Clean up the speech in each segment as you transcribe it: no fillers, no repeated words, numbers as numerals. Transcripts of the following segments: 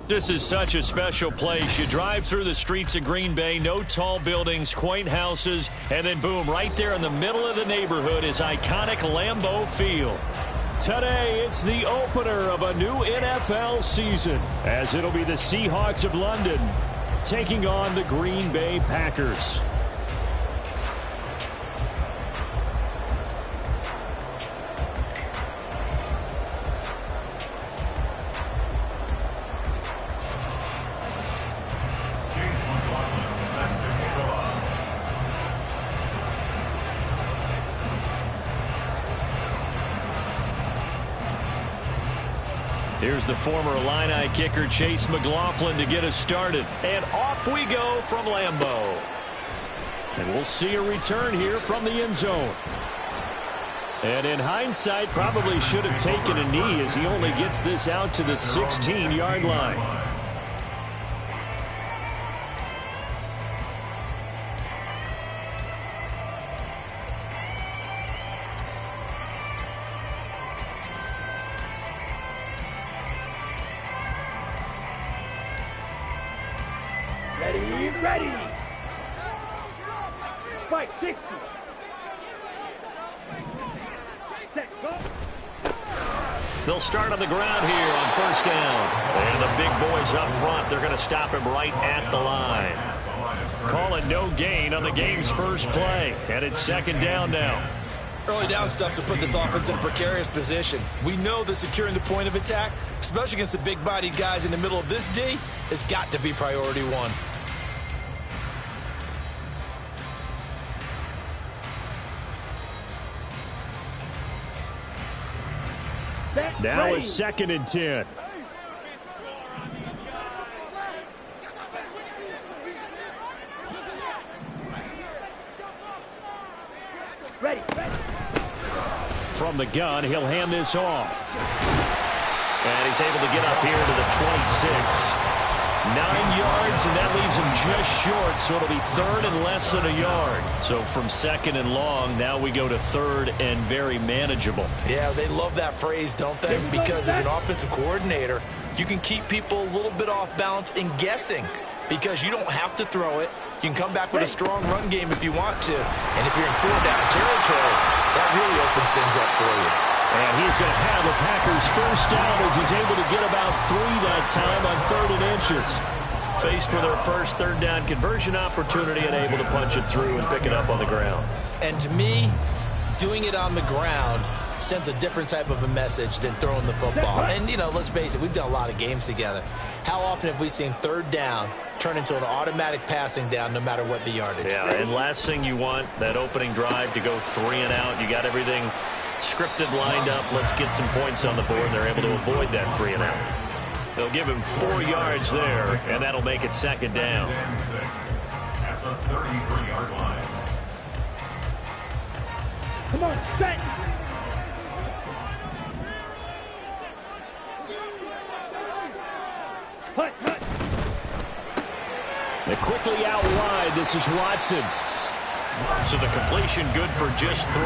This is such a special place. You drive through the streets of Green Bay, no tall buildings, quaint houses, and then boom, right there in the middle of the neighborhood is iconic Lambeau Field. Today, it's the opener of a new NFL season, as it'll be the Seahawks of London taking on the Green Bay Packers. Here's the former Illini kicker Chase McLaughlin to get us started. And off we go from Lambeau. And we'll see a return here from the end zone. And in hindsight, probably should have taken a knee as he only gets this out to the 16-yard line. Ready. Fight 60. Set, go. They'll start on the ground here on first down. And the big boys up front, they're going to stop him right at the line. Calling no gain on the game's first play. And it's second down now. Early down stuff to put this offense in a precarious position. We know that securing the point of attack, especially against the big-bodied guys in the middle of this D, has got to be priority one. Now it's 2nd and 10. Ready. From the gun, he'll hand this off. And he's able to get up here to the 26. 9 yards, and that leaves him just short, so it'll be 3rd and less than a yard. So from 2nd and long, now we go to 3rd and very manageable. Yeah, they love that phrase, don't they? Because as an offensive coordinator, you can keep people a little bit off balance and guessing because you don't have to throw it. You can come back with a strong run game if you want to. And if you're in 4th-down territory, that really opens things up for you. And he's going to have the Packers first down as he's able to get about 3 that time on 3rd and inches. Faced with their first 3rd down conversion opportunity and able to punch it through and pick it up on the ground. And to me, doing it on the ground sends a different type of a message than throwing the football. And, you know, let's face it, we've done a lot of games together. How often have we seen 3rd down turn into an automatic passing down no matter what the yardage? Yeah, and last thing you want, that opening drive to go 3 and out. You got everything scripted, lined up. Let's get some points on the board. They're able to avoid that 3 and out. They'll give him 4 yards there, and that'll make it 2nd down. At the 33-yard line. Come on, set. Hut. They quickly out wide. This is Watson. So the completion good for just 3.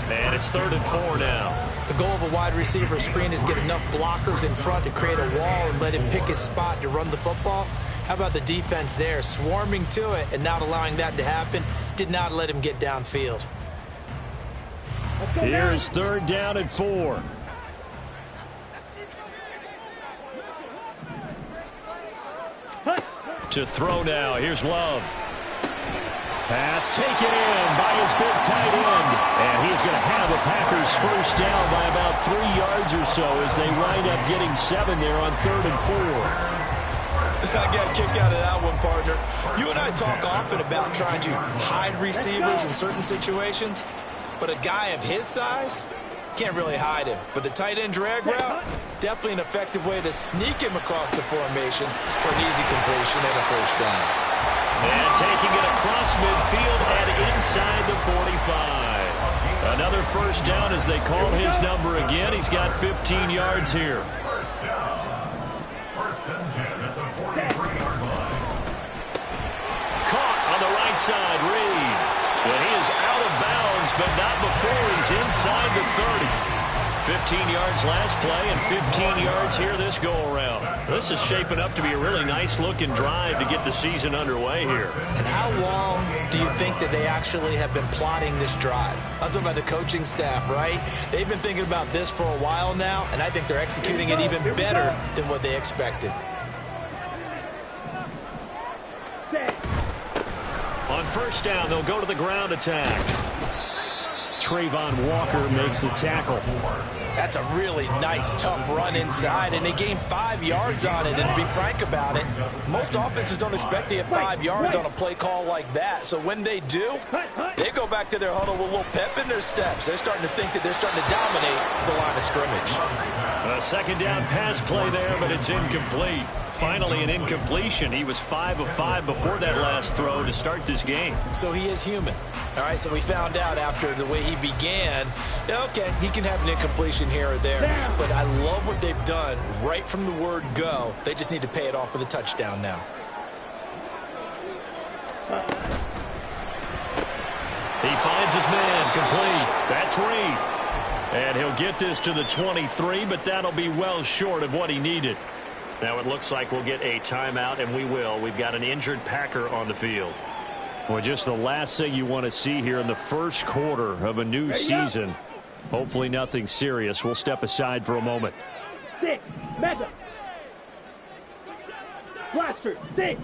And it's 3rd and 4 now. The goal of a wide receiver screen is get enough blockers in front to create a wall and let him pick his spot to run the football. How about the defense there, swarming to it and not allowing that to happen? Did not let him get downfield. Here's 3rd down and 4. To throw now. Here's Love. Pass taken in by his big tight end. And he's going to have the Packers first down by about 3 yards or so as they wind up getting 7 there on 3rd and 4. I got a kick out of that one, partner. You and I talk often about trying to hide receivers in certain situations, but a guy of his size can't really hide him. But the tight end drag route, definitely an effective way to sneak him across the formation for an easy completion and a first down. And taking it across midfield and inside the 45. Another first down as they call his number again. He's got 15 yards here. First and 10 at the 43-yard line. Caught on the right side, Reed. Well, he is out of bounds, but not before he's inside the 30. 15 yards last play and 15 yards here this go-around. This is shaping up to be a really nice-looking drive to get the season underway here. And how long do you think that they actually have been plotting this drive? I'm talking about the coaching staff, right? They've been thinking about this for a while now, and I think they're executing it even better than what they expected. On first down, they'll go to the ground attack. Trayvon Walker makes the tackle. That's a really nice, tough run inside, and they gained 5 yards on it. And to be frank about it, most offenses don't expect to get 5 yards on a play call like that. So when they do, they go back to their huddle with a little pep in their steps. They're starting to think that they're starting to dominate the line of scrimmage. A second down pass play there, but it's incomplete. Finally an incompletion. He was 5 of 5 before that last throw to start this game. So he is human. All right, so we found out after the way he began, okay, he can have an incompletion here or there, but I love what they've done right from the word go. They just need to pay it off with a touchdown now. He finds his man, complete. That's Reed. And he'll get this to the 23, but that'll be well short of what he needed. Now it looks like we'll get a timeout, and we will. We've got an injured Packer on the field. Well, just the last thing you want to see here in the first quarter of a new season. Hopefully nothing serious. We'll step aside for a moment. 6, Madden. Blaster, 6.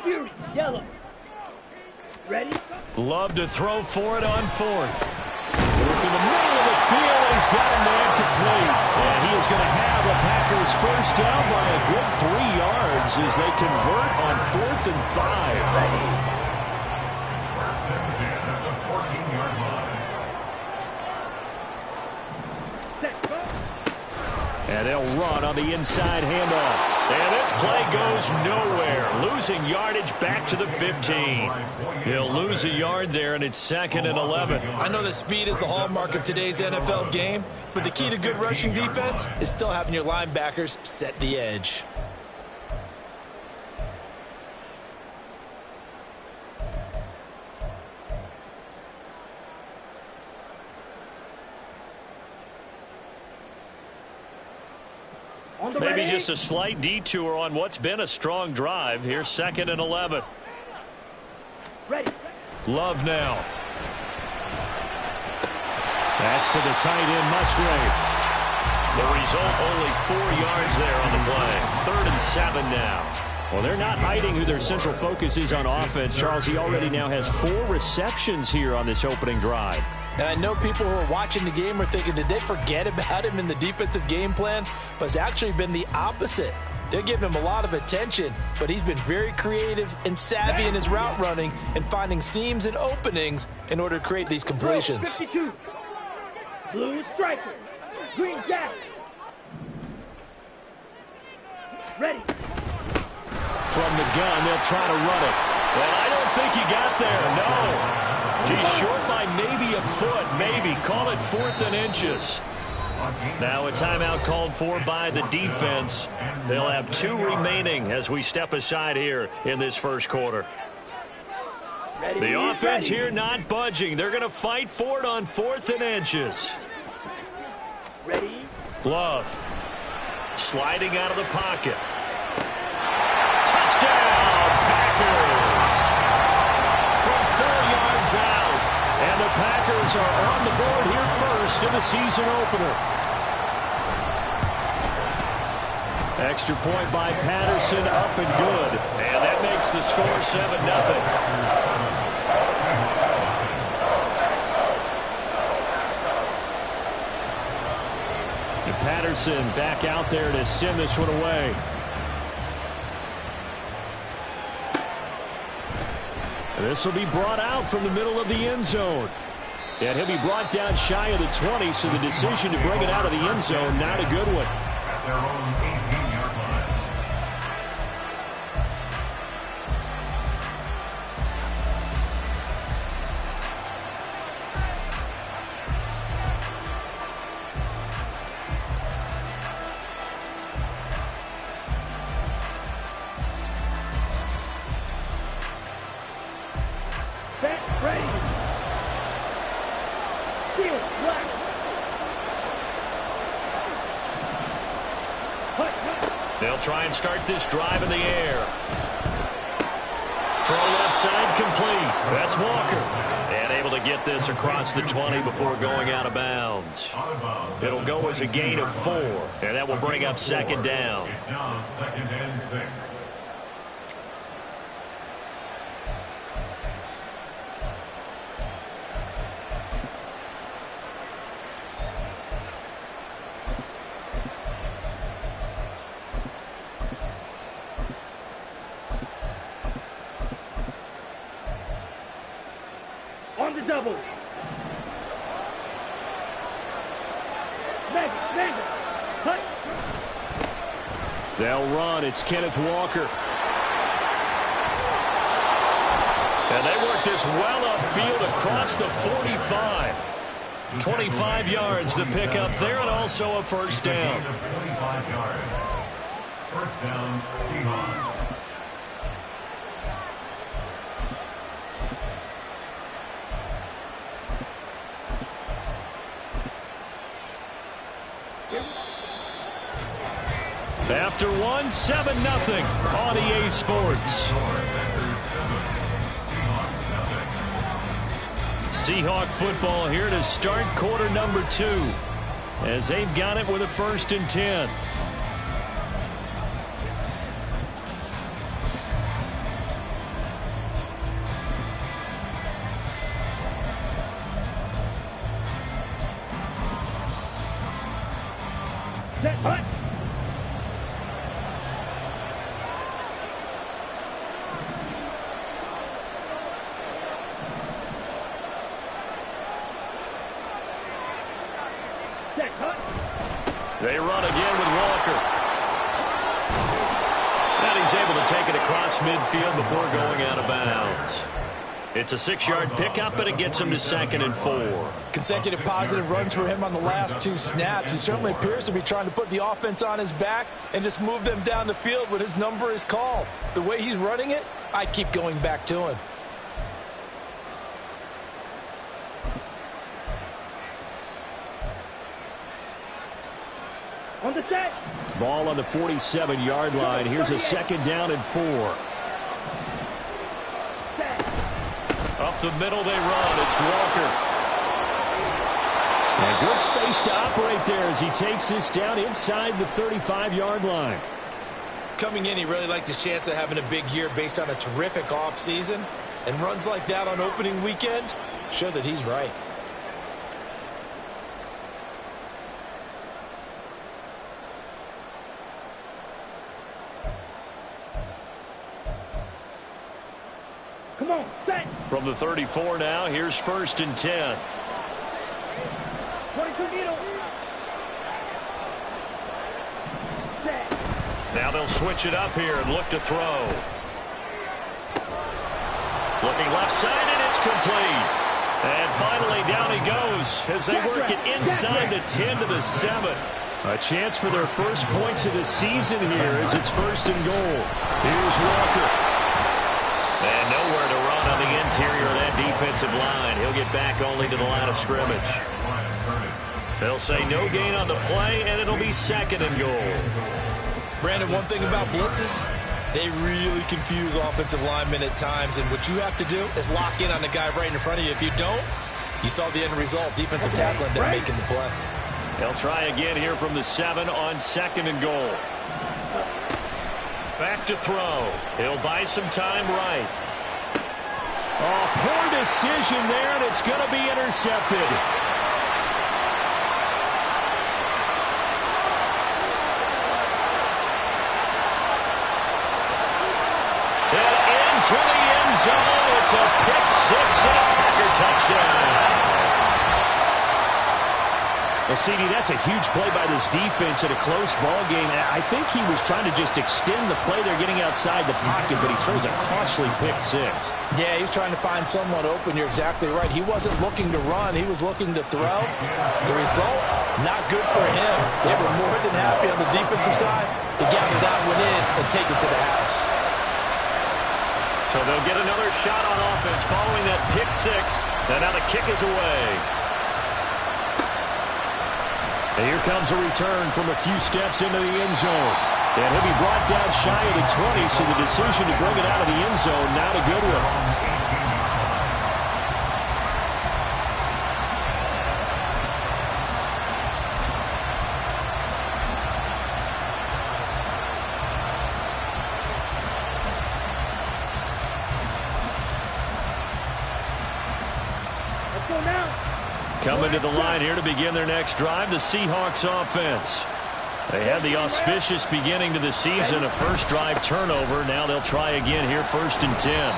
Fury, yellow. Ready? Love to throw for it on fourth. Look in the middle of the field, he's got a man complete. And he is going to have the Packers first down by a good 3 yards as they convert on 4th and 5. First and 10 at the 14-yard line. Set, go. And they'll run on the inside handoff. And this play goes nowhere. Losing yardage back to the 15. He'll lose a yard there, and it's 2nd and 11. I know that speed is the hallmark of today's NFL game, but the key to good rushing defense is still having your linebackers set the edge. Maybe just a slight detour on what's been a strong drive. Here's 2nd and 11. Ready. Love now. That's to the tight end, Musgrave. The result, only 4 yards there on the play. 3rd and 7 now. Well, they're not hiding who their central focus is on offense. Charles, he already now has 4 receptions here on this opening drive. And I know people who are watching the game are thinking, did they forget about him in the defensive game plan? But it's actually been the opposite. They're giving him a lot of attention, but he's been very creative and savvy in his route running and finding seams and openings in order to create these completions. 52. Blue striker. Green jacket. Ready. From the gun, they'll try to run it. Well, I don't think he got there, no. He's short by maybe a foot, maybe. Call it 4th and inches. Now a timeout called for by the defense. They'll have 2 remaining as we step aside here in this first quarter. Ready. The offense here not budging. They're going to fight for it on 4th and inches. Ready. Love. Sliding out of the pocket. Touchdown, Packers. From 4 yards out. And the Packers are on the board here first in the season opener. Extra point by Patterson, up and good. And that makes the score 7-0. And Patterson back out there to send this one away. This will be brought out from the middle of the end zone. And he'll be brought down shy of the 20, so the decision to bring it out of the end zone, not a good one. At their own 18-yard line. Set. Ready. Steel. Black. They'll try and start this drive in the air. Throw left side complete. That's Walker. And able to get this across the 20 before going out of bounds. It'll go as a gain of 4. And that will bring up second down. It's now 2nd and 6. On the double. Mega. Cut. They'll run. It's Kenneth Walker. And they work this well upfield across the 45. 25 yards to pick up there, and also a first down. 25 yards. First down, Seahawks. After 1, 7-0 on EA Sports. Seahawk football here to start quarter number 2 as they've got it with a 1st and 10. Set. Cut. They run again with Walker. And he's able to take it across midfield before going out of bounds. It's a 6-yard pickup, and it gets him to 2nd and 4. Consecutive positive runs for him on the last 2 snaps. He certainly appears to be trying to put the offense on his back and just move them down the field when his number is called. The way he's running it, I keep going back to him. On the set. Ball on the 47-yard line. Here's a 2nd down and 4. Set. Up the middle they run. It's Walker. And good space to operate there as he takes this down inside the 35-yard line. Coming in, he really liked his chance of having a big year based on a terrific offseason. And runs like that on opening weekend show that he's right. Come on, set. From the 34 now, here's 1st and 10. 22 needle. Set. Now they'll switch it up here and look to throw. Looking left side, and it's complete. And finally down he goes as they work it inside the 10 to the 7. A chance for their first points of the season here as it's 1st and goal. Here's Walker. And nowhere to run on the interior of that defensive line. He'll get back only to the line of scrimmage. They'll say no gain on the play, and it'll be 2nd and goal. Brandon, one thing about blitzes, they really confuse offensive linemen at times, and what you have to do is lock in on the guy right in front of you. If you don't, you saw the end result. Defensive tackle ended up making the play. They'll try again here from the 7 on 2nd and goal. Back to throw. He'll buy some time right. Oh, poor decision there, and it's going to be intercepted. And into the end zone. It's a pick 6 and a Packer touchdown. Well, CD, that's a huge play by this defense in a close ball game. I think he was trying to just extend the play. They're getting outside the pocket, but he throws a costly pick 6. Yeah, he was trying to find someone open. You're exactly right. He wasn't looking to run. He was looking to throw. The result, not good for him. They were more than happy on the defensive side to gather that one in and take it to the house. So they'll get another shot on offense following that pick 6. And now the kick is away. And here comes a return from a few steps into the end zone. And he'll be brought down shy of the 20, so the decision to bring it out of the end zone, not a good one. Coming to the line here to begin their next drive, the Seahawks offense. They had the auspicious beginning to the season, a first drive turnover. Now they'll try again here, 1st and 10.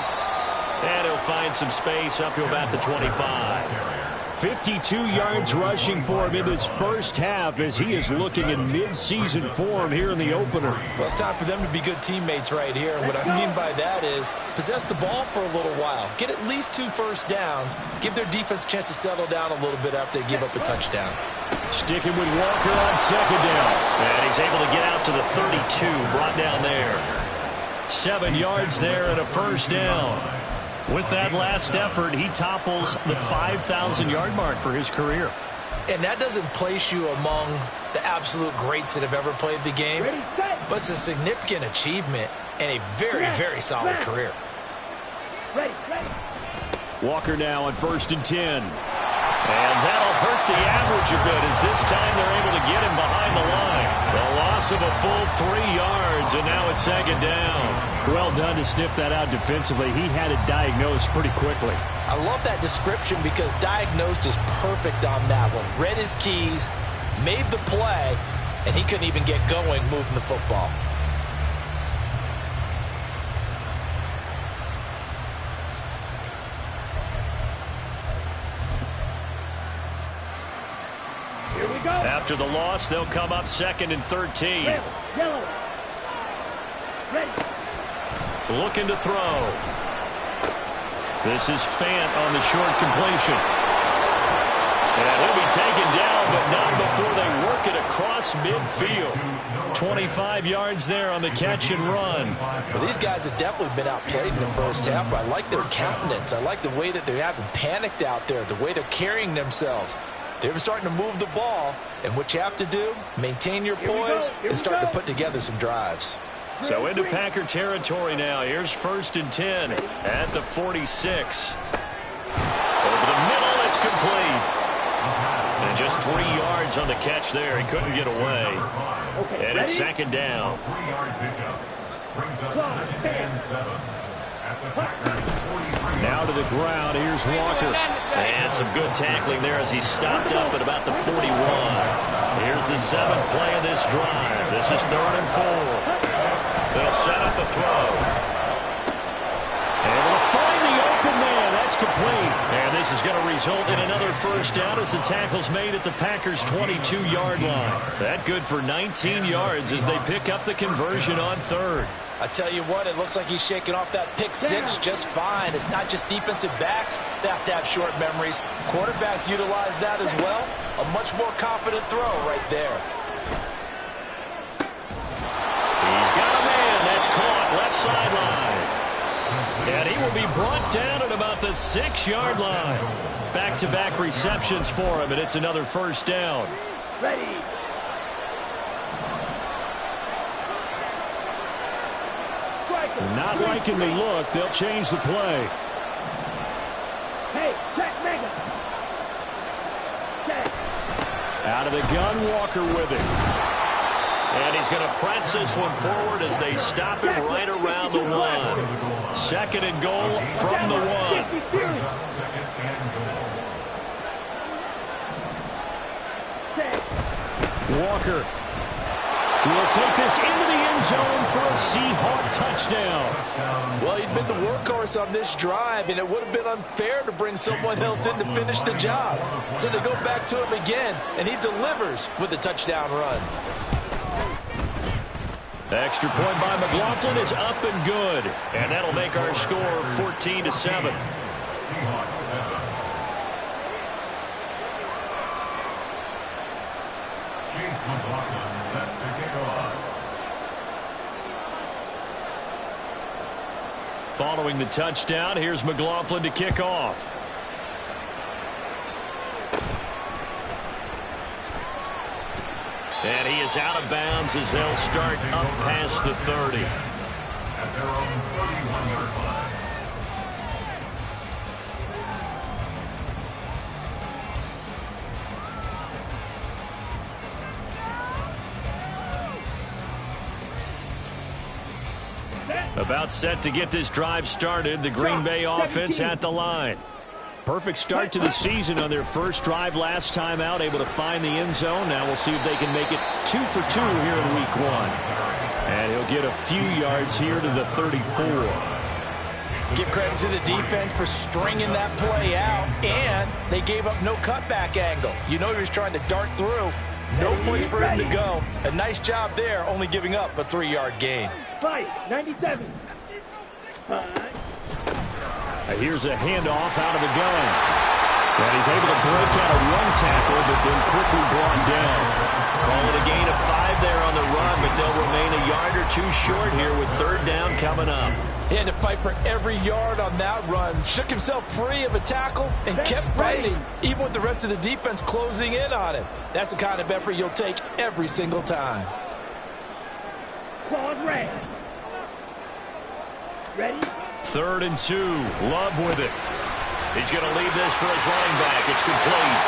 And he'll find some space up to about the 25. 52 yards rushing for him in this first half as he is looking in mid-season form here in the opener. Well, it's time for them to be good teammates right here. And what I mean by that is possess the ball for a little while. Get at least 2 first downs. Give their defense a chance to settle down a little bit after they give up a touchdown. Sticking with Walker on 2nd down. And he's able to get out to the 32, brought down there. 7 yards there and a first down. With that last effort, he topples the 5,000-yard mark for his career. And that doesn't place you among the absolute greats that have ever played the game, but it's a significant achievement and a very, very solid career. Walker now on 1st and 10. And that'll hurt the average a bit as this time they're able to get him behind the line. The loss of a full 3 yards, and now it's 2nd down. Well done to sniff that out defensively. He had it diagnosed pretty quickly. I love that description because diagnosed is perfect on that one. Read his keys, made the play, and he couldn't even get going moving the football. After the loss, they'll come up 2nd and 13. Yellow. Ready. Looking to throw. This is Fant on the short completion. And he'll be taken down, but not before they work it across midfield. 25 yards there on the catch and run. Well, these guys have definitely been outplayed in the first half, but I like their countenance. I like the way that they haven't panicked out there, the way they're carrying themselves. They're starting to move the ball, and what you have to do, maintain your poise and start to put together some drives. So into Packer territory now. Here's 1st and 10 at the 46. Over the middle, it's complete. And just 3 yards on the catch there. He couldn't get away. And it's 2nd down. 3-yard pickup. Brings up 2nd and 7 at the Packers 43. Now to the ground. Here's Walker. And some good tackling there as he stopped up at about the 41. Here's the 7th play of this drive. This is 3rd and 4. They'll set up a throw. And they'll find the open man. That's complete. And this is going to result in another first down as the tackle's made at the Packers' 22-yard line. That good for 19 yards as they pick up the conversion on 3rd. I tell you what, it looks like he's shaking off that pick six just fine. It's not just defensive backs that have to have short memories. Quarterbacks utilize that as well. A much more confident throw right there. He's got a man. That's caught left sideline. And he will be brought down at about the 6-yard line. Back-to-back receptions for him, and it's another first down. Ready. Not liking the look. They'll change the play. Hey, check mega. Check. Out of the gun, Walker with it. And he's going to press this one forward as they stop him right around the 1. 2nd and goal from the 1. Walker will take this into the end zone for a Seahawk touchdown. Well, he'd been the workhorse on this drive, and it would have been unfair to bring someone else in to finish the job. So they go back to him again, and he delivers with a touchdown run. The extra point by McLaughlin is up and good. And that'll make our score 14-7. Seahawks 7. Chase McLaughlin set to kick off. Following the touchdown, here's McLaughlin to kick off. And he is out of bounds as they'll start up past the 30. At their own 31-yard line. About set to get this drive started. The Green Bay offense at the line. Perfect start to the season on their first drive last time out, able to find the end zone. Now we'll see if they can make it 2 for 2 here in week 1. And he'll get a few yards here to the 34. Give credit to the defense for stringing that play out, and they gave up no cutback angle. You know he was trying to dart through. No place for him to go. A nice job there, only giving up a 3-yard gain. Fight, 97. Here's a handoff out of the gun. And he's able to break out of one tackle, but then quickly brought down. Call it a gain of 5 there on the run, but they'll remain a yard or 2 short here with 3rd down coming up. He had to fight for every yard on that run. Shook himself free of a tackle and kept fighting, even with the rest of the defense closing in on him. That's the kind of effort you'll take every single time. Claws red. Ready? 3rd and 2. Love with it. He's going to leave this for his running back. It's complete.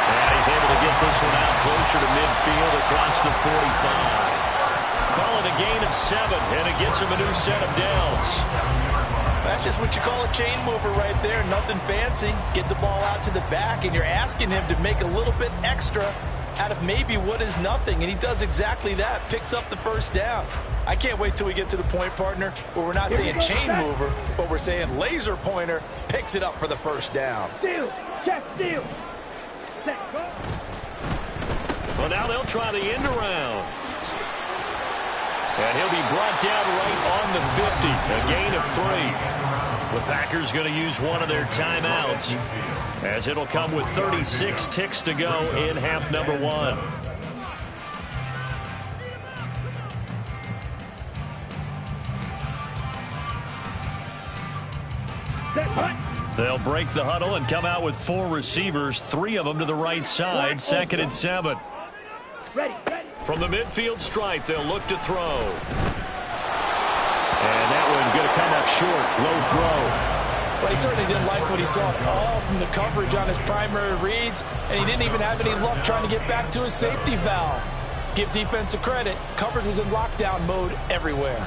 And he's able to get this one out closer to midfield across the 45. Call it a gain of 7, and it gets him a new set of downs. That's just what you call a chain mover right there. Nothing fancy. Get the ball out to the back, and you're asking him to make a little bit extra out of maybe what is nothing, and he does exactly that. Picks up the 1st down. I can't wait till we get to the point, partner, where we're not saying chain mover, but we're saying laser pointer picks it up for the 1st down. Steal. Check steal. Set. Go. Well, now they'll try the end around. And he'll be brought down right on the 50. A gain of 3. The Packers going to use one of their timeouts, as it'll come with 36 ticks to go in half number 1. They'll break the huddle and come out with 4 receivers, 3 of them to the right side. 2nd and 7. Ready, ready. From the midfield stripe, they'll look to throw. And that one going to come up short. Low throw. But he certainly didn't like what he saw at all from the coverage on his primary reads, and he didn't even have any luck trying to get back to his safety valve. Give defense a credit. Coverage was in lockdown mode everywhere.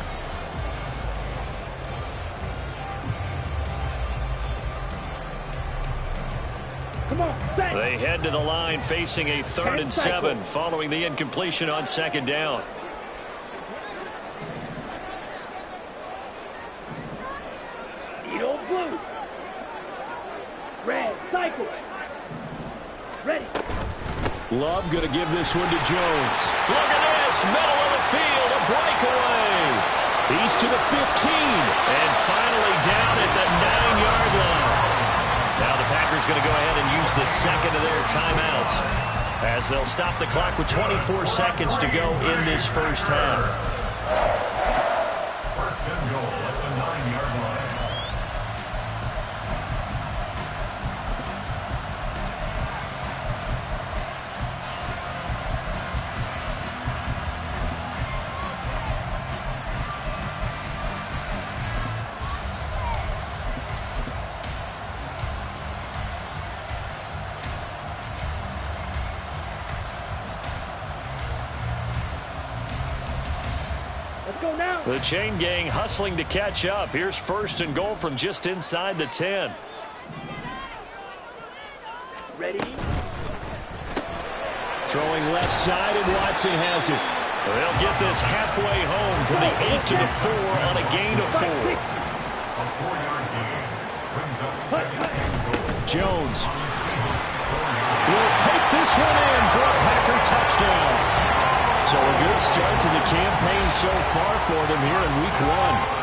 Come on, set. They head to the line facing a 3rd and 7 following the incompletion on 2nd down. Needle blue. Red, cycle. Ready. Love going to give this one to Jones. Look at this, middle of the field, a breakaway. He's to the 15, and finally down at the 9-yard line. Now the Packers going to go ahead and use the 2nd of their timeouts, as they'll stop the clock with 24 seconds to go in this 1st half. 1st and goal at the 9-yard line. Go now. The chain gang hustling to catch up. Here's 1st and goal from just inside the 10. Ready. Throwing left side, and Watson has it. They'll get this halfway home from the 8 to the 4 on a gain of 4. A 4-yard gain brings up 2nd and goal. Jones will take this one in for a Packer touchdown. So a good start to the campaign so far for them here in week 1.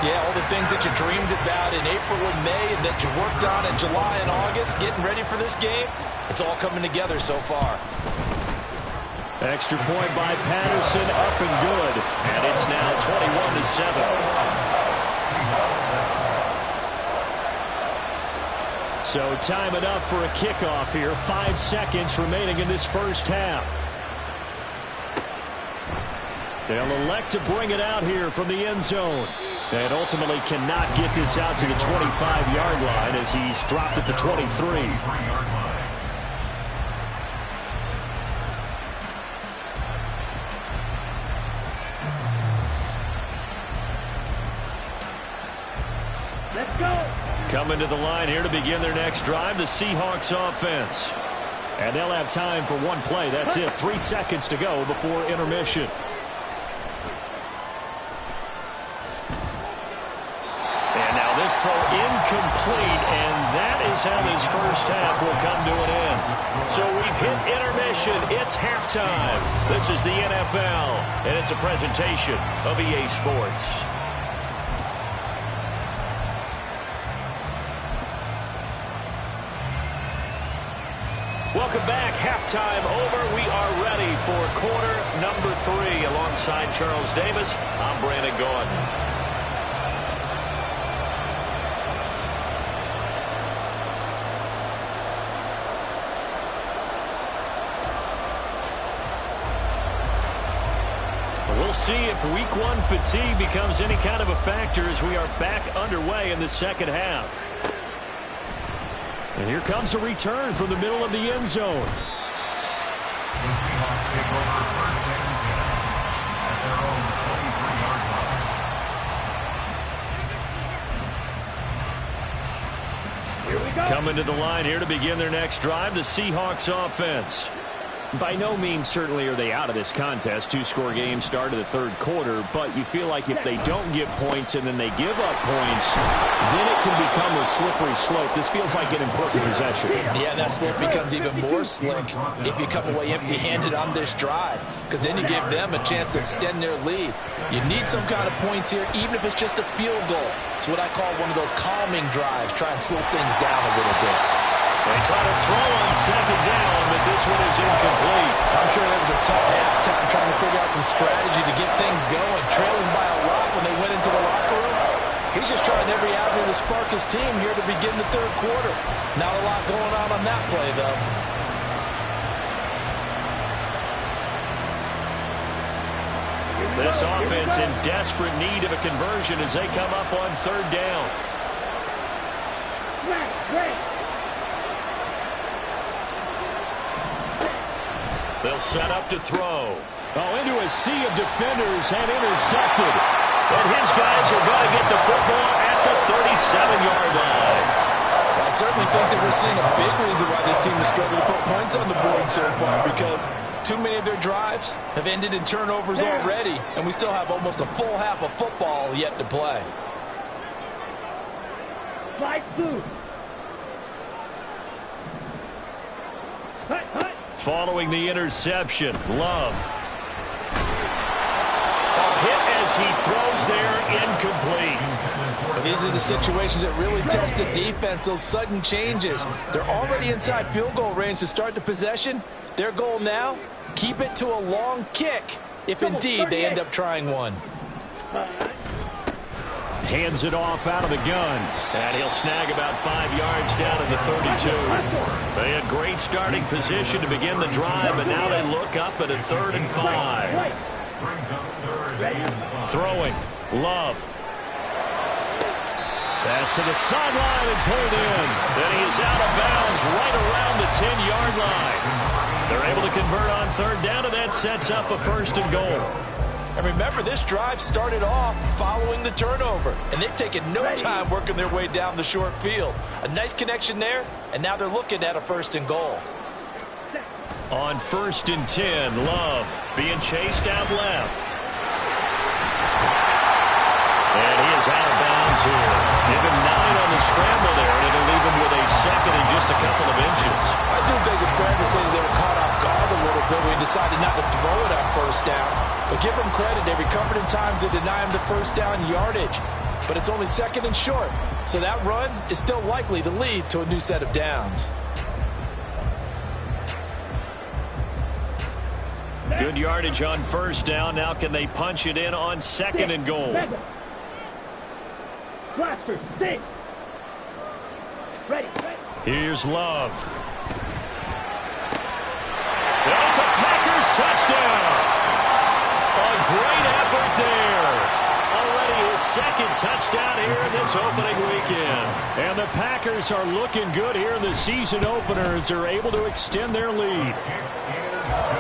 Yeah, all the things that you dreamed about in April and May and that you worked on in July and August, getting ready for this game, it's all coming together so far. Extra point by Patterson, up and good. And it's now 21-7. So time it up for a kickoff here. 5 seconds remaining in this 1st half. They'll elect to bring it out here from the end zone. And ultimately cannot get this out to the 25-yard line as he's dropped at the 23. Let's go. Coming to the line here to begin their next drive, the Seahawks offense. And they'll have time for one play. That's it. 3 seconds to go before intermission. And now this throw incomplete, and that is how this first half will come to an end. So we've hit intermission. It's halftime. This is the NFL, and it's a presentation of EA Sports. Welcome back. Halftime over. We are ready for quarter number 3. Alongside Charles Davis, I'm Brandon Gordon. We'll see if week 1 fatigue becomes any kind of a factor as we are back underway in the second half. And here comes a return from the middle of the end zone. The Seahawks take over first and 10 at their own 23-yard line. Here we go. Coming to the line here to begin their next drive, the Seahawks offense. By no means certainly are they out of this contest. 2-score game start of the third quarter, but you feel like if they don't get points and then they give up points, then it can become a slippery slope. This feels like an important possession. Yeah, that slope becomes even more slick if you come away empty-handed on this drive, because then you give them a chance to extend their lead. You need some kind of points here, even if it's just a field goal. It's what I call one of those calming drives. Try and slow things down a little bit. They try to throw on second down, but this one is incomplete. I'm sure that was a tough halftime trying to figure out some strategy to get things going. Trailing by a lot when they went into the locker room. He's just trying every avenue to spark his team here to begin the third quarter. Not a lot going on that play, though. This offense in desperate need of a conversion as they come up on third down. Ready. They'll set up to throw. Oh, into a sea of defenders and intercepted. And his guys are going to get the football at the 37-yard line. I certainly think that we're seeing a big reason why this team is struggling to put points on the board so far, because too many of their drives have ended in turnovers already, and we still have almost a full half of football yet to play. Slide through. Hut. Following the interception, Love. A hit as he throws there, incomplete. These are the situations that really test the defense, those sudden changes. They're already inside field goal range to start the possession. Their goal now, keep it to a long kick, if indeed they end up trying one. Hands it off out of the gun. And he'll snag about 5 yards down in the 32. They had great starting position to begin the drive, but now they look up at a 3rd and 5. Throwing. Love. Pass to the sideline and pulled in. Then he is out of bounds right around the 10-yard line. They're able to convert on third down, and that sets up a 1st and goal. And remember, this drive started off following the turnover, and they've taken no time working their way down the short field. A nice connection there, and now they're looking at a 1st and goal. On 1st and 10, Love being chased out left. And he is out of bounds here. Give him 9 on the scramble there, and it'll leave him with a 2nd and just a couple of inches. I do think it's fair to say they were caught off guard a little bit when he decided not to throw it on 1st down. But give them credit, they recovered in time to deny him the 1st down yardage. But it's only 2nd and short, so that run is still likely to lead to a new set of downs. Good yardage on 1st down. Now can they punch it in on 2nd and goal? Blaster, 6. Ready. Here's Love. And it's a Packers touchdown. A great second touchdown here in this opening weekend. And the Packers are looking good here in the season opener as they're able to extend their lead.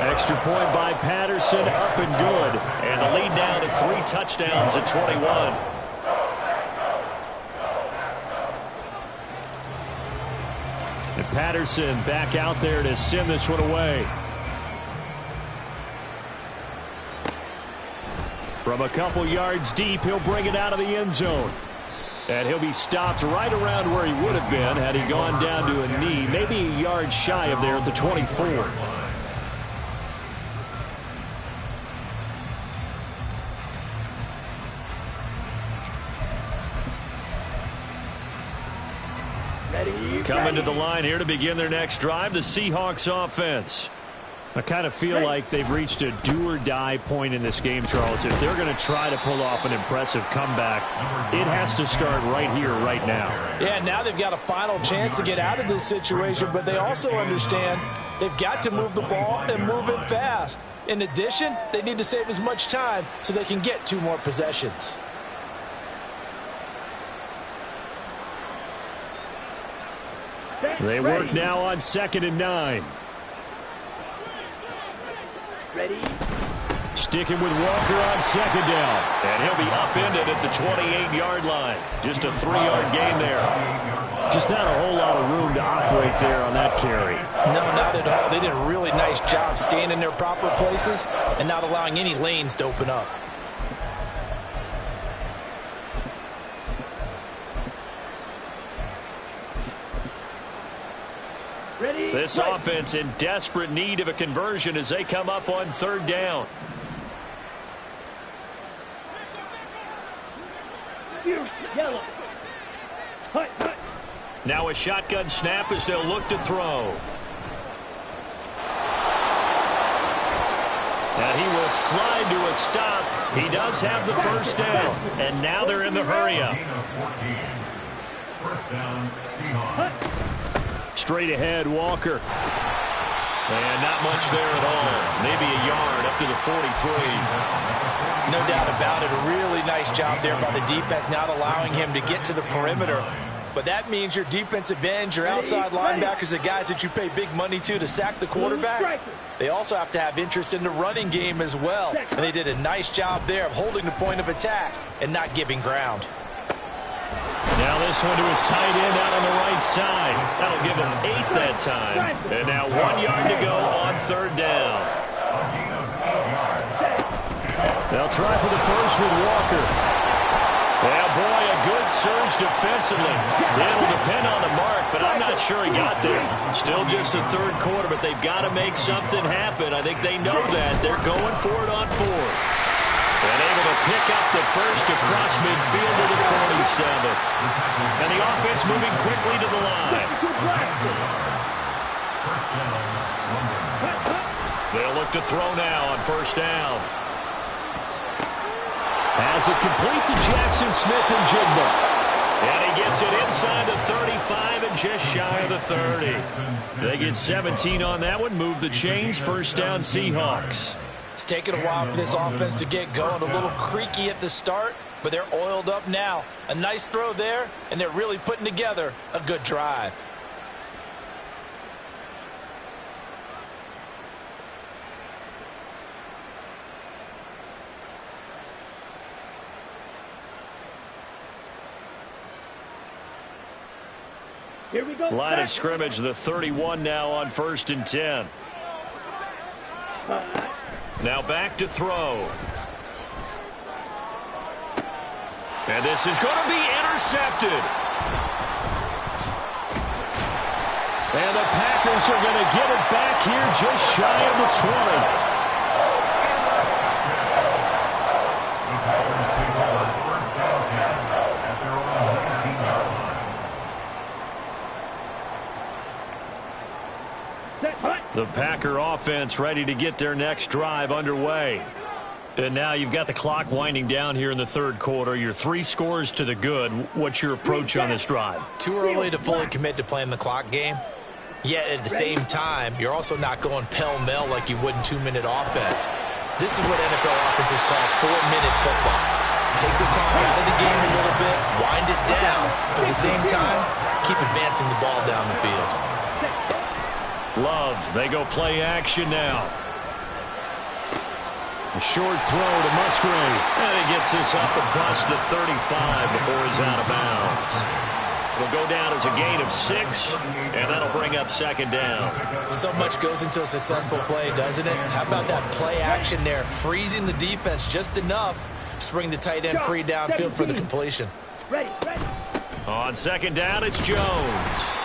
Extra point by Patterson, up and good. And the lead now to 3 touchdowns at 21. And Patterson back out there to send this one away. From a couple yards deep, he'll bring it out of the end zone. And he'll be stopped right around where he would have been had he gone down to a knee, maybe a yard shy of there at the 24. Coming to the line here to begin their next drive, the Seahawks offense. I kind of feel like they've reached a do-or-die point in this game, Charles. If they're going to try to pull off an impressive comeback, it has to start right here, right now. Yeah, now they've got a final chance to get out of this situation, but they also understand they've got to move the ball and move it fast. In addition, they need to save as much time so they can get 2 more possessions. They work now on 2nd and 9. Ready? Sticking with Walker on 2nd down. And he'll be upended at the 28-yard line. Just a 3-yard gain there. Just not a whole lot of room to operate there on that carry. No, not at all. They did a really nice job staying in their proper places and not allowing any lanes to open up. This offense in desperate need of a conversion as they come up on 3rd down. Yellow. Hut, hut. Now a shotgun snap as they'll look to throw. And he will slide to a stop. He does have the 1st down. And now they're in the hurry-up. 1st down, Seahawks. Straight ahead, Walker. And not much there at all. Maybe a yard up to the 43. No doubt about it. A really nice job there by the defense, not allowing him to get to the perimeter. But that means your defensive ends, your outside linebackers, the guys that you pay big money to sack the quarterback, they also have to have interest in the running game as well. And they did a nice job there of holding the point of attack and not giving ground. Now this one to his tight end out on the right side. That'll give him 8 that time. And now 1 yard to go on 3rd down. They'll try for the first with Walker. Yeah, boy, a good surge defensively. It'll depend on the mark, but I'm not sure he got there. Still just the 3rd quarter, but they've got to make something happen. I think they know that. They're going for it on 4th. And able to pick up the first across midfield to the 47. And the offense moving quickly to the line. They'll look to throw now on 1st down. Has it complete to Jackson Smith and Jigba. And he gets it inside the 35 and just shy of the 30. They get 17 on that one. Move the chains. 1st down, Seahawks. It's taken a while for this offense to get going. A little creaky at the start, but they're oiled up now. A nice throw there, and they're really putting together a good drive. Here we go. Line of scrimmage, the 31 now on 1st and 10. Now back to throw. And this is going to be intercepted. And the Packers are going to get it back here just shy of the 20. The Packer offense ready to get their next drive underway. And now you've got the clock winding down here in the 3rd quarter. Your 3 scores to the good. What's your approach on this drive? Too early to fully commit to playing the clock game. Yet at the same time, you're also not going pell-mell like you would in 2-minute offense. This is what NFL offenses call 4-minute football. take the clock out of the game a little bit, wind it down, but at the same time, keep advancing the ball down the field. Love, they go play action now. A short throw to Musgrave. And he gets this up across the 35 before he's out of bounds. It'll go down as a gain of 6, and that'll bring up second down. So much goes into a successful play, doesn't it? How about that play action there, freezing the defense just enough to bring the tight end free downfield for the completion. Ready. On second down, it's Jones.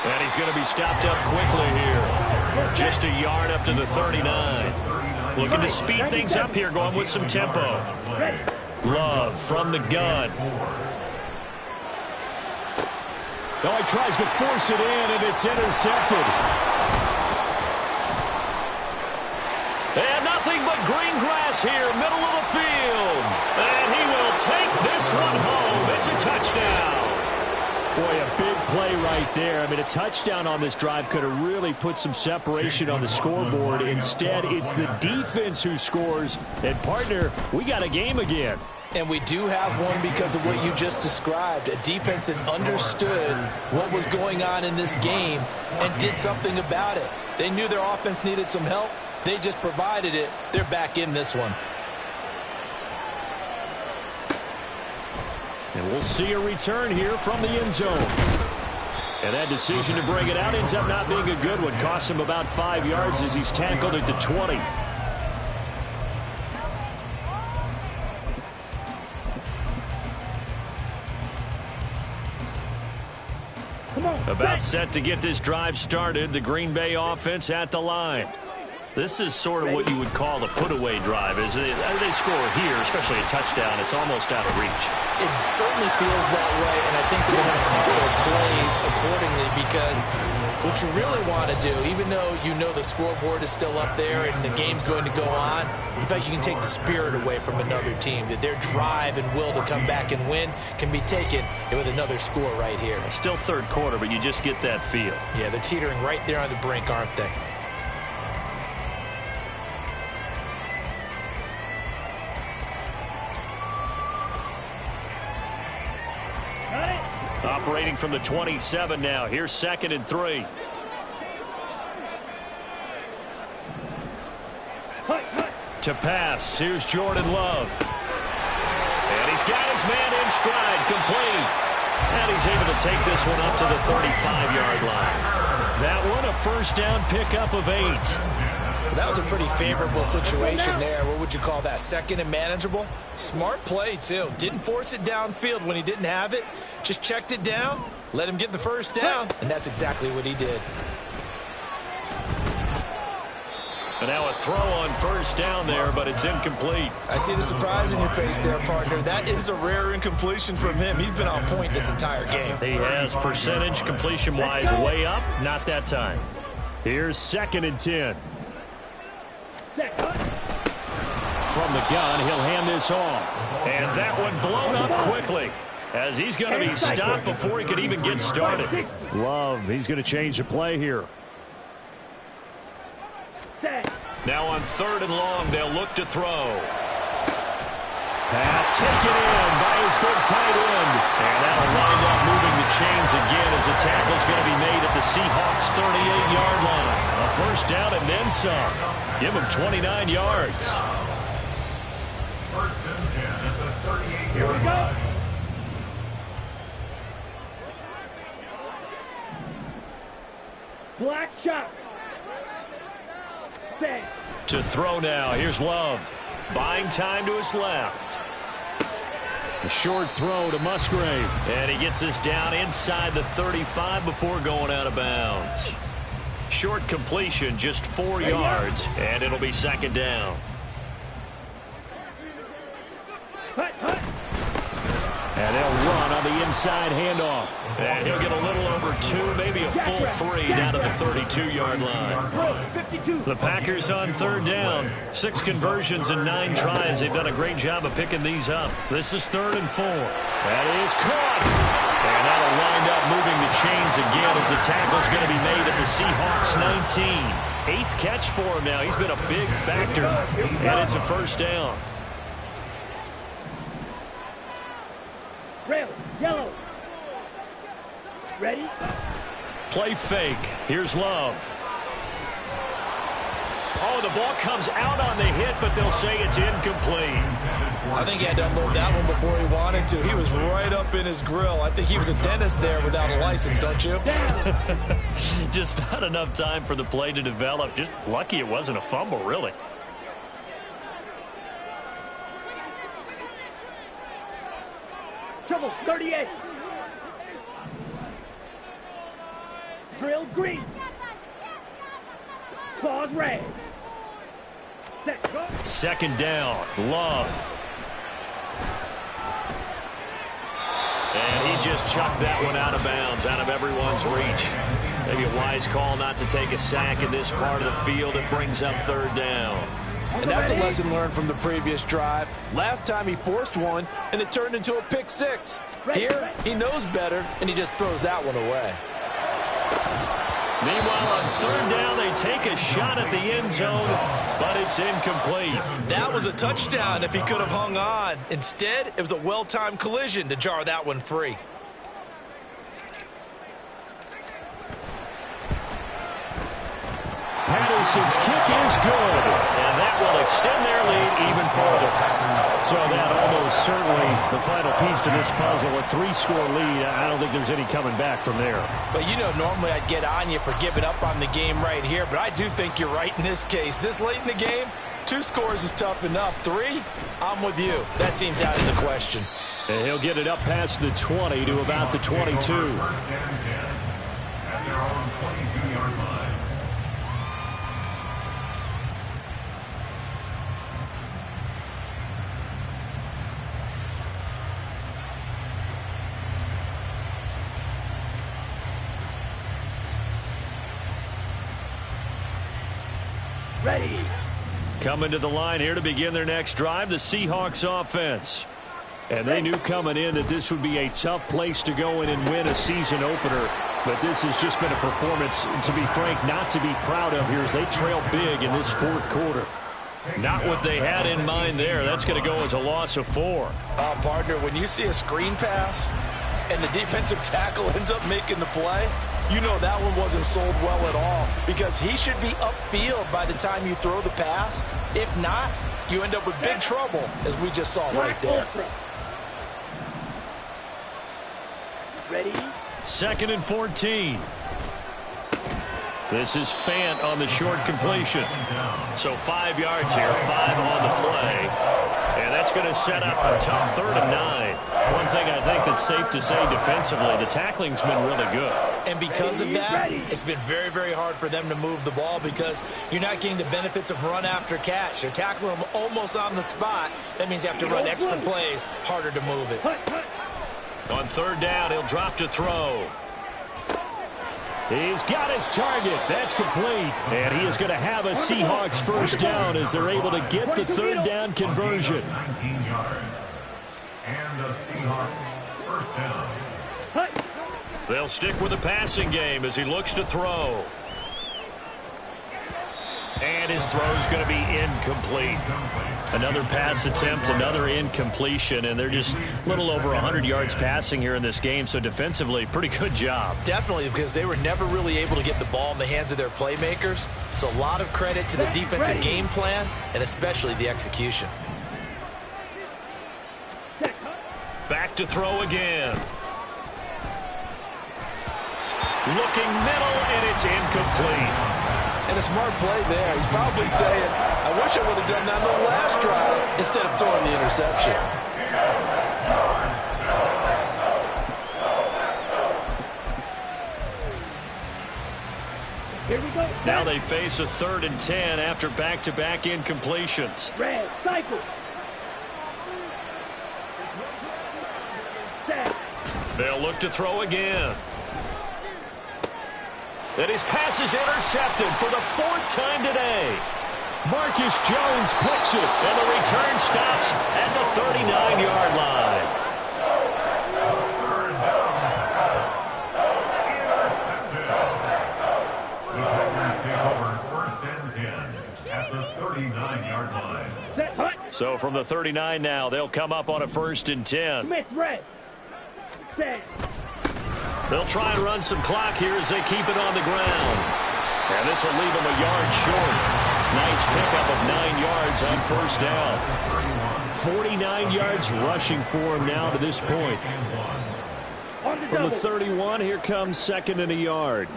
And he's going to be stopped up quickly here. Just a yard up to the 39. Looking to speed things up here, going with some tempo. Love from the gun. Now he tries to force it in, and it's intercepted. And nothing but green grass here, middle of the field. And he will take this one home. It's a touchdown. Boy, a big play right there. I mean, a touchdown on this drive could have really put some separation on the scoreboard. Instead, it's the defense who scores. And, partner, we got a game again. And we do have one because of what you just described. A defense that understood what was going on in this game and did something about it. They knew their offense needed some help. They just provided it. They're back in this one. And we'll see a return here from the end zone. And that decision to bring it out ends up not being a good one. Costs him about 5 yards as he's tackled at the 20. About set to get this drive started. The Green Bay offense at the line. This is sort of what you would call a put-away drive. As they score here, especially a touchdown, it's almost out of reach. It certainly feels that way, and I think they're going to call their plays accordingly because what you really want to do, even though you know the scoreboard is still up there and the game's going to go on, in fact, you can take the spirit away from another team, that their drive and will to come back and win can be taken with another score right here. Still third quarter, but you just get that feel. Yeah, they're teetering right there on the brink, aren't they? Operating from the 27 now. Here's 2nd and 3. To pass. Here's Jordan Love. And he's got his man in stride, complete. And he's able to take this one up to the 35-yard line. That one a first down pickup of 8. That was a pretty favorable situation there. What would you call that? Second and manageable? Smart play, too. Didn't force it downfield when he didn't have it. Just checked it down, let him get the first down, and that's exactly what he did. And now a throw on first down there, but it's incomplete. I see the surprise in your face there, partner. That is a rare incompletion from him. He's been on point this entire game. He has percentage completion-wise way up. Not that time. Here's 2nd and 10. From the gun, he'll hand this off. And that one blown up quickly as he's going to be stopped before he could even get started. Love, he's going to change the play here. Now on 3rd and long, they'll look to throw. Pass taken in by his big tight end. And that'll wind up moving the chains again as the tackle's going to be made at the Seahawks' 38-yard line. A first down and then some. Give him 29 yards. 1st and 10 at the 38-yard Here we go. line. Black shot. Set. To throw now. Here's Love. Buying time to his left. A short throw to Musgrave. And he gets this down inside the 35 before going out of bounds. Short completion, just 4 yards, and it'll be 2nd down. And they'll run on the inside handoff. And he'll get a little over 2, maybe a full 3 down to the 32-yard line. The Packers on 3rd down. 6 conversions and 9 tries. They've done a great job of picking these up. This is 3rd and 4. That is caught. And that'll wind up moving the chains again as the tackle's going to be made at the Seahawks 19. 8th catch for him now. He's been a big factor. And it's a first down. Rail, yellow. Ready? Play fake. Here's Love. Oh, the ball comes out on the hit, but they'll say it's incomplete. I think he had to unload that one before he wanted to. He was right up in his grill. I think he was a dentist there without a license, don't you? Just not enough time for the play to develop. Just lucky it wasn't a fumble, really. Trouble, 38. Drill green. Claws red. Set, go. Second down, Love. And he just chucked that one out of bounds, out of everyone's reach. Maybe a wise call not to take a sack in this part of the field. It brings up third down. And that's a lesson learned from the previous drive. Last time he forced one, and it turned into a pick six. Here, he knows better, and he just throws that one away. Meanwhile, on third down, they take a shot at the end zone, but it's incomplete. That was a touchdown if he could have hung on. Instead, it was a well-timed collision to jar that one free. Patterson's kick is good, and that will extend their lead even further. So that almost certainly the final piece to this puzzle, a 3-score lead. I don't think there's any coming back from there. But, you know, normally I'd get on you for giving up on the game right here, but I do think you're right in this case. This late in the game, 2 scores is tough enough. 3, I'm with you. That seems out of the question. And he'll get it up past the 20 to about the 22. First and 10 at their own 22-yard line. Ready. Coming to the line here to begin their next drive, the Seahawks offense. And they knew coming in that this would be a tough place to go in and win a season opener. But this has just been a performance, to be frank, not to be proud of here as they trail big in this fourth quarter. Not what they had in mind there. That's going to go as a loss of 4. Partner, when you see a screen pass and the defensive tackle ends up making the play, you know that one wasn't sold well at all because he should be upfield by the time you throw the pass. If not, you end up with big trouble, as we just saw right there. Ready? 2nd and 14. This is Fant on the short completion. So 5 yards here, 5 on the play. And that's going to set up a tough 3rd and 9. One thing I think that's safe to say defensively, the tackling's been really good. And because of that, it's been very, very hard for them to move the ball because you're not getting the benefits of run after catch. They're tackling them almost on the spot. That means you have to run extra plays, harder to move it. On 3rd down, he'll drop to throw. He's got his target. That's complete. And he is going to have a Seahawks first down as they're able to get the 3rd down conversion. 19 yards. And the Seahawks first down. They'll stick with the passing game as he looks to throw. And his throw's going to be incomplete. Another pass attempt, another incompletion, and they're just a little over 100 yards passing here in this game, so defensively, pretty good job. Definitely, because they were never really able to get the ball in the hands of their playmakers. So a lot of credit to the defensive game plan, and especially the execution. Back to throw again. Looking middle, and it's incomplete. And a smart play there. He's probably saying, I wish I would have done that on the last drive instead of throwing the interception. Here we go. Now they face a 3rd and 10 after back-to-back incompletions. Red, cycle. Set. They'll look to throw again. And his pass is intercepted for the 4th time today. Marcus Jones picks it, and the return stops at the 39-yard line. Intercepted. The Packers take over 1st and 10 at the 39-yard line. Set, hut. So from the 39 now, they'll come up on a 1st and 10. Smith, red. Set. They'll try and run some clock here as they keep it on the ground. And this will leave them a yard short. Nice pickup of 9 yards on first down. 49 yards rushing for him now to this point. From the 31, here comes second and a yard.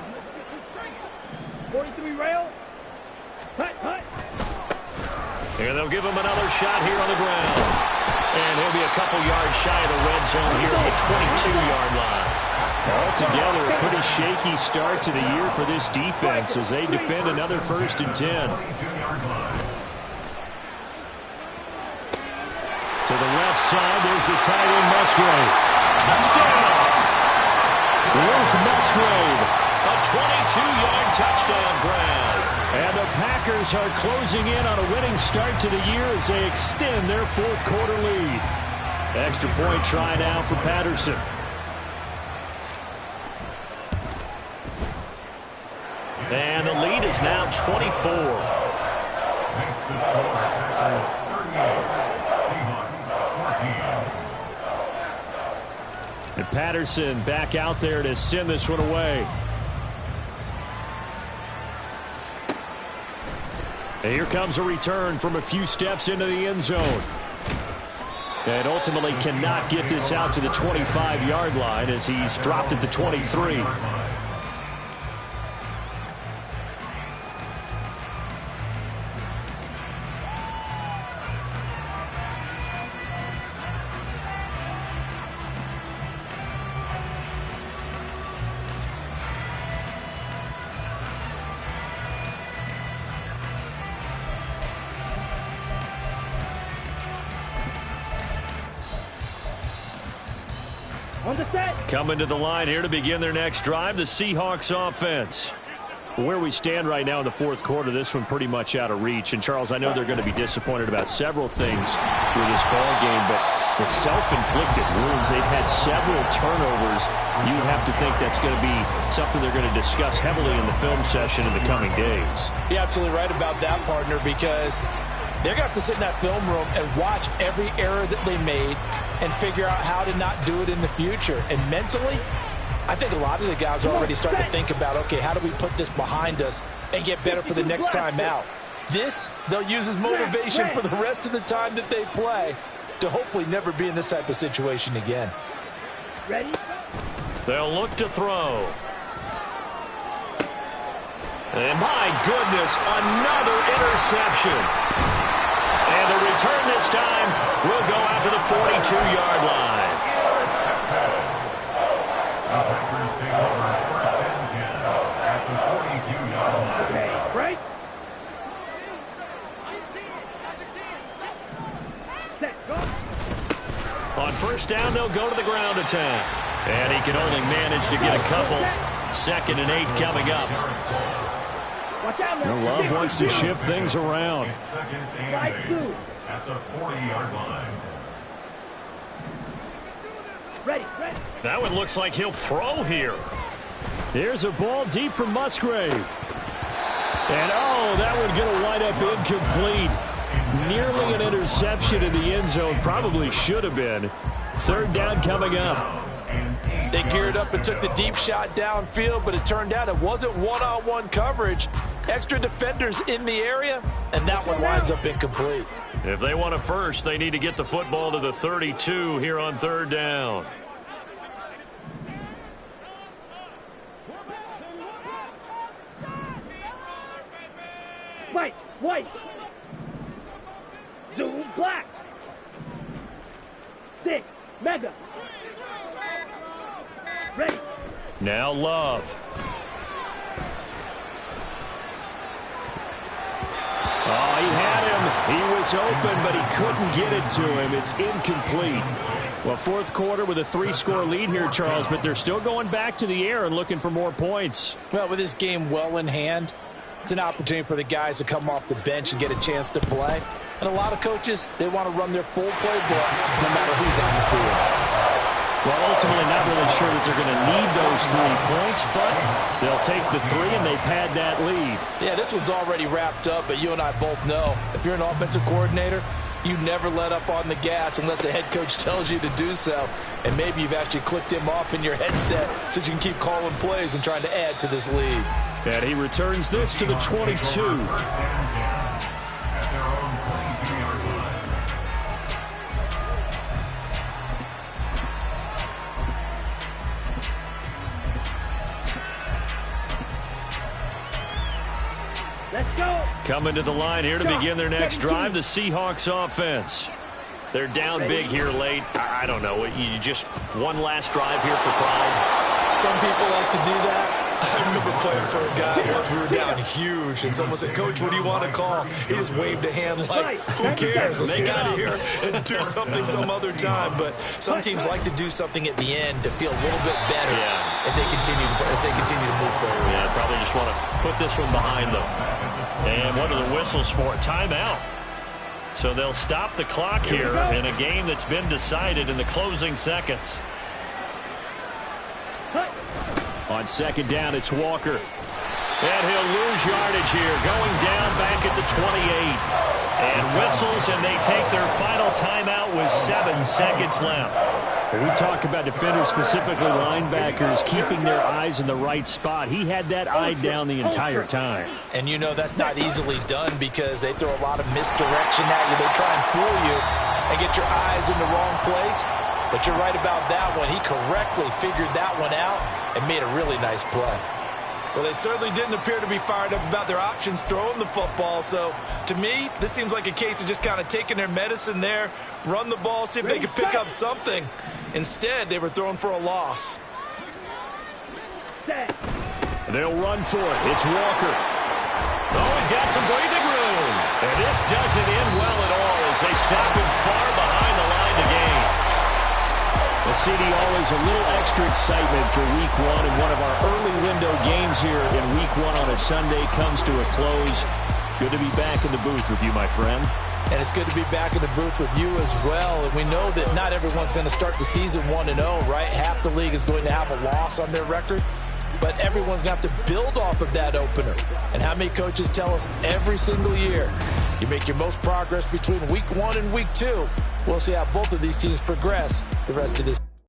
43 rail. Hut, hut. And they'll give him another shot here on the ground. And he'll be a couple yards shy of the red zone here on the 22-yard line. Altogether, a pretty shaky start to the year for this defense as they defend another 1st and 10. To the left side, there's the tight end, Musgrave. Touchdown! Luke Musgrave. A 22-yard touchdown grab. And the Packers are closing in on a winning start to the year as they extend their 4th quarter lead. Extra point try now for Patterson. And the lead is now 24. Makes the score Packers 38, Seahawks 14. And Patterson back out there to send this one away. And here comes a return from a few steps into the end zone. And ultimately cannot get this out to the 25-yard line as he's dropped at the 23. On the set. Coming to the line here to begin their next drive, the Seahawks offense. Where we stand right now in the 4th quarter, this one pretty much out of reach. And, Charles, I know they're going to be disappointed about several things with this ball game, but the self-inflicted wounds, they've had several turnovers. You would have to think that's going to be something they're going to discuss heavily in the film session in the coming days. You're absolutely right about that, partner, because they're going to have to sit in that film room and watch every error that they made and figure out how to not do it in the future. And mentally, I think a lot of the guys are already starting to think about, okay, how do we put this behind us and get better for the next time out? This, they'll use as motivation for the rest of the time that they play to hopefully never be in this type of situation again. Ready? They'll look to throw. And my goodness, another interception. And the return this time will go out to the 42-yard line. The Packers take over 1st and 10 at the 42-yard line. Okay, right. Set, go. On first down, they'll go to the ground attack. And he can only manage to get a couple. 2nd and 8 coming up. Watch out now. Love wants to shift things around. It's 2nd and 8 at the 40-yard line. Ready, ready. That one looks like he'll throw here. Here's a ball deep from Musgrave. And, that one going to wind up incomplete. Nearly an interception in the end zone. Probably should have been. 3rd down coming up. They geared up and took the deep shot downfield, but it turned out it wasn't one-on-one coverage. Extra defenders in the area, and that one winds up incomplete. If they want a first, they need to get the football to the 32 here on 3rd down. White. Zoom, black. 6, mega. Ready. Now Love. Oh, he had him. He was open, but he couldn't get it to him. It's incomplete. Well, 4th quarter with a 3-score lead here, Charles, but they're still going back to the air and looking for more points. Well, with this game well in hand, it's an opportunity for the guys to come off the bench and get a chance to play. And a lot of coaches, they want to run their full playbook no matter who's on the field. Well, ultimately not really sure that they're going to need those 3 points, but they'll take the 3 and they pad that lead. Yeah, this one's already wrapped up, but you and I both know if you're an offensive coordinator, You never let up on the gas unless the head coach tells you to do so. And maybe you've actually clicked him off in your headset so you can keep calling plays and trying to add to this lead. And he returns this to the 22. Let's go. Coming to the line here to begin their next drive, the Seahawks offense. They're down big here late. I don't know. You just one last drive here for pride. Some people like to do that. I remember playing for a guy once. We were down huge, and someone said, "Coach, what do you want to call?" He just waved a hand like, "Who cares? Let's get out of here and do something some other time." But some teams like to do something at the end to feel a little bit better as they continue to move forward. Yeah, probably just want to put this one behind them. And what are the whistles for? Timeout. So they'll stop the clock here in a game that's been decided in the closing seconds. On second down, it's Walker. And he'll lose yardage here, going down back at the 28. And whistles, and they take their final timeout with 7 seconds left. We talk about defenders, specifically linebackers, keeping their eyes in the right spot. He had that eye down the entire time. And you know that's not easily done because they throw a lot of misdirection at you. They try and fool you and get your eyes in the wrong place. But you're right about that one. He correctly figured that one out and made a really nice play. Well, they certainly didn't appear to be fired up about their options throwing the football. So, to me, this seems like a case of just kind of taking their medicine there, run the ball, see if they could pick up something. Instead, they were throwing for a loss. They'll run for it. It's Walker. Oh, he's got some breathing room. And this doesn't end well at all as they stop him far behind the line to gain. Well, CD, always a little extra excitement for Week 1, and one of our early window games here in Week 1 on a Sunday comes to a close. Good to be back in the booth with you, my friend. And it's good to be back in the booth with you as well. And we know that not everyone's going to start the season 1-0, right? Half the league is going to have a loss on their record. But everyone's going to have to build off of that opener. And how many coaches tell us every single year, you make your most progress between Week 1 and Week 2. We'll see how both of these teams progress the rest of this